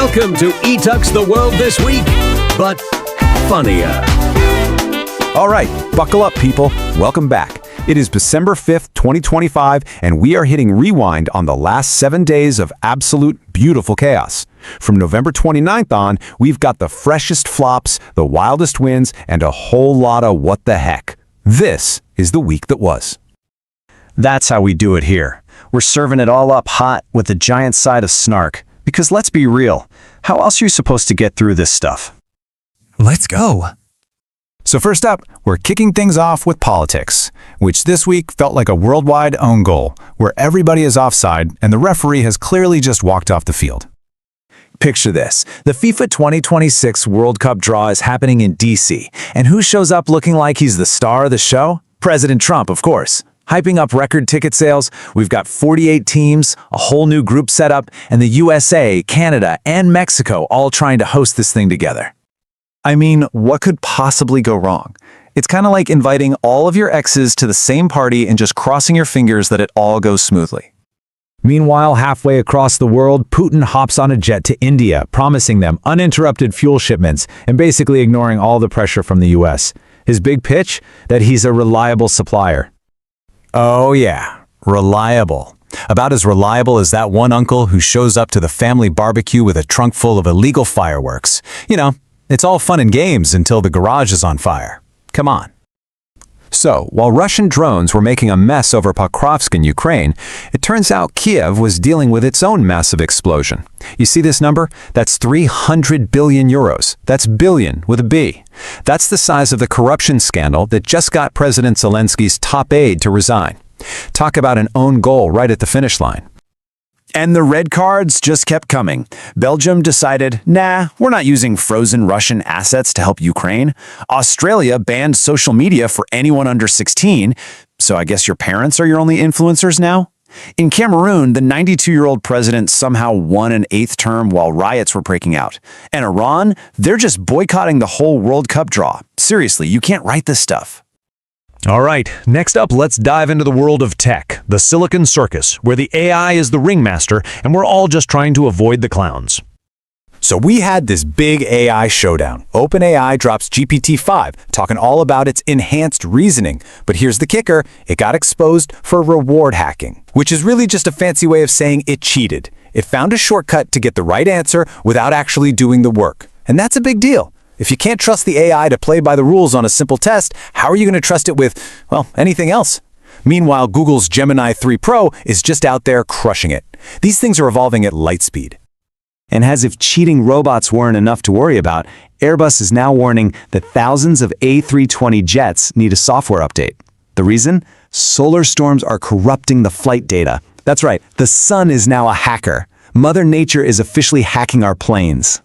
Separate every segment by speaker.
Speaker 1: Welcome to ETUK's The World This Week, but funnier.
Speaker 2: All right, buckle up, people. Welcome back. It is December 5th, 2025, and we are hitting rewind on the last 7 days of absolute beautiful chaos. From November 29th on, we've got the freshest flops, the wildest wins, and a whole lot of what the heck. This is the week that was.
Speaker 3: That's how we do it here. We're serving it all up hot with a giant side of snark. Because let's be real, how else are you supposed to get through this stuff?
Speaker 2: Let's go. So first up, we're kicking things off with politics, which this week felt like a worldwide own goal, where everybody is offside and the referee has clearly just walked off the field. Picture this. The FIFA 2026 World Cup draw is happening in DC, and who shows up looking like he's the star of the show? President Trump, of course. Hyping up record ticket sales, we've got 48 teams, a whole new group setup, and the USA, Canada, and Mexico all trying to host this thing together. I mean, what could possibly go wrong? It's kind of like inviting all of your exes to the same party and just crossing your fingers that it all goes smoothly. Meanwhile, halfway across the world, Putin hops on a jet to India, promising them uninterrupted fuel shipments and basically ignoring all the pressure from the US. His big pitch? That he's a reliable supplier. Oh yeah, reliable. About as reliable as that one uncle who shows up to the family barbecue with a trunk full of illegal fireworks. You know, it's all fun and games until the garage is on fire. Come on. So, while Russian drones were making a mess over Pokrovsk in Ukraine, it turns out Kiev was dealing with its own massive explosion. You see this number? That's 300 billion euros. That's billion with a B. That's the size of the corruption scandal that just got President Zelensky's top aide to resign. Talk about an own goal right at the finish line. And the red cards just kept coming. Belgium decided, nah, we're not using frozen Russian assets to help Ukraine. Australia banned social media for anyone under 16, so I guess your parents are your only influencers now? In Cameroon, the 92-year-old president somehow won an 8th term while riots were breaking out. And Iran, they're just boycotting the whole World Cup draw. Seriously, you can't write this stuff.
Speaker 4: All right, next up, let's dive into the world of tech, the Silicon Circus, where the AI is the ringmaster and we're all just trying to avoid the clowns.
Speaker 2: So we had this big AI showdown. OpenAI drops GPT-5, talking all about its enhanced reasoning. But here's the kicker, it got exposed for reward hacking, which is really just a fancy way of saying it cheated. It found a shortcut to get the right answer without actually doing the work. And that's a big deal. If you can't trust the AI to play by the rules on a simple test, how are you going to trust it with, well, anything else? Meanwhile, Google's Gemini 3 Pro is just out there crushing it. These things are evolving at light speed. And as if cheating robots weren't enough to worry about, Airbus is now warning that thousands of A320 jets need a software update. The reason? Solar storms are corrupting the flight data. That's right, the sun is now a hacker. Mother Nature is officially hacking our planes.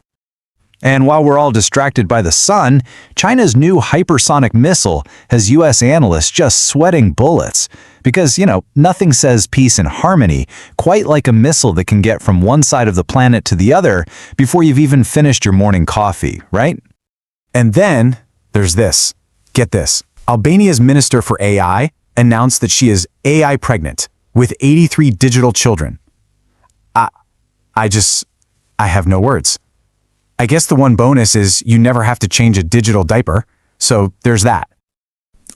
Speaker 2: And while we're all distracted by the sun, China's new hypersonic missile has US analysts just sweating bullets. Because, you know, nothing says peace and harmony quite like a missile that can get from one side of the planet to the other before you've even finished your morning coffee, right? And then there's this. Get this. Albania's Minister for AI announced that she is AI pregnant with 83 digital children. I have no words. I guess the one bonus is you never have to change a digital diaper, so there's that.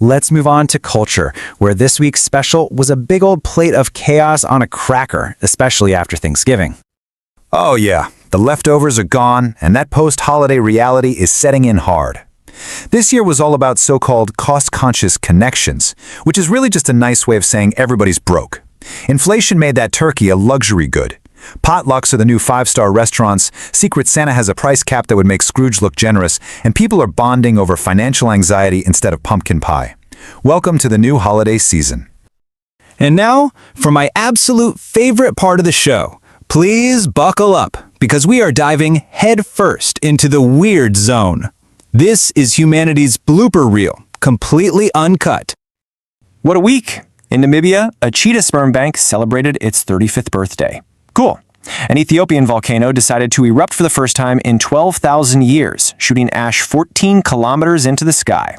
Speaker 2: Let's move on to culture, where this week's special was a big old plate of chaos on a cracker, especially after Thanksgiving. Oh yeah, the leftovers are gone, and that post-holiday reality is setting in hard. This year was all about so-called cost-conscious connections, which is really just a nice way of saying everybody's broke. Inflation made that turkey a luxury good. Potlucks are the new 5-star restaurants, Secret Santa has a price cap that would make Scrooge look generous, and people are bonding over financial anxiety instead of pumpkin pie. Welcome to the new holiday season. And now, for my absolute favorite part of the show. Please buckle up, because we are diving headfirst into the weird zone. This is humanity's blooper reel, completely uncut.
Speaker 3: What a week! In Namibia, a cheetah sperm bank celebrated its 35th birthday. Cool. An Ethiopian volcano decided to erupt for the first time in 12,000 years, shooting ash 14 kilometers into the sky.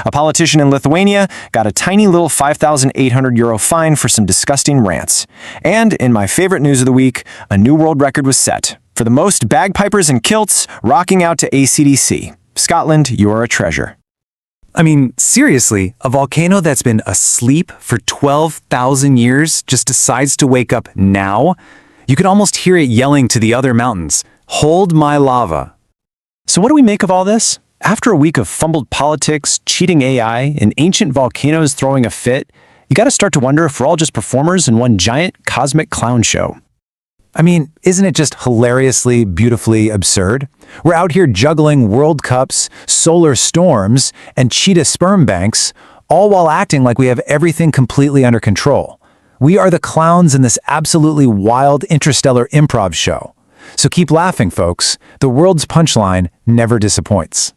Speaker 3: A politician in Lithuania got a tiny little 5,800 euro fine for some disgusting rants. And in my favorite news of the week, a new world record was set For the most bagpipers and kilts, rocking out to AC/DC. Scotland, you're a treasure.
Speaker 2: I mean, seriously, a volcano that's been asleep for 12,000 years just decides to wake up now? You can almost hear it yelling to the other mountains, "Hold my lava."
Speaker 3: So what do we make of all this? After a week of fumbled politics, cheating AI, and ancient volcanoes throwing a fit, you gotta start to wonder if we're all just performers in one giant cosmic clown show.
Speaker 2: I mean, isn't it just hilariously, beautifully absurd? We're out here juggling World Cups, solar storms, and cheetah sperm banks, all while acting like we have everything completely under control. We are the clowns in this absolutely wild interstellar improv show. So keep laughing, folks. The world's punchline never disappoints.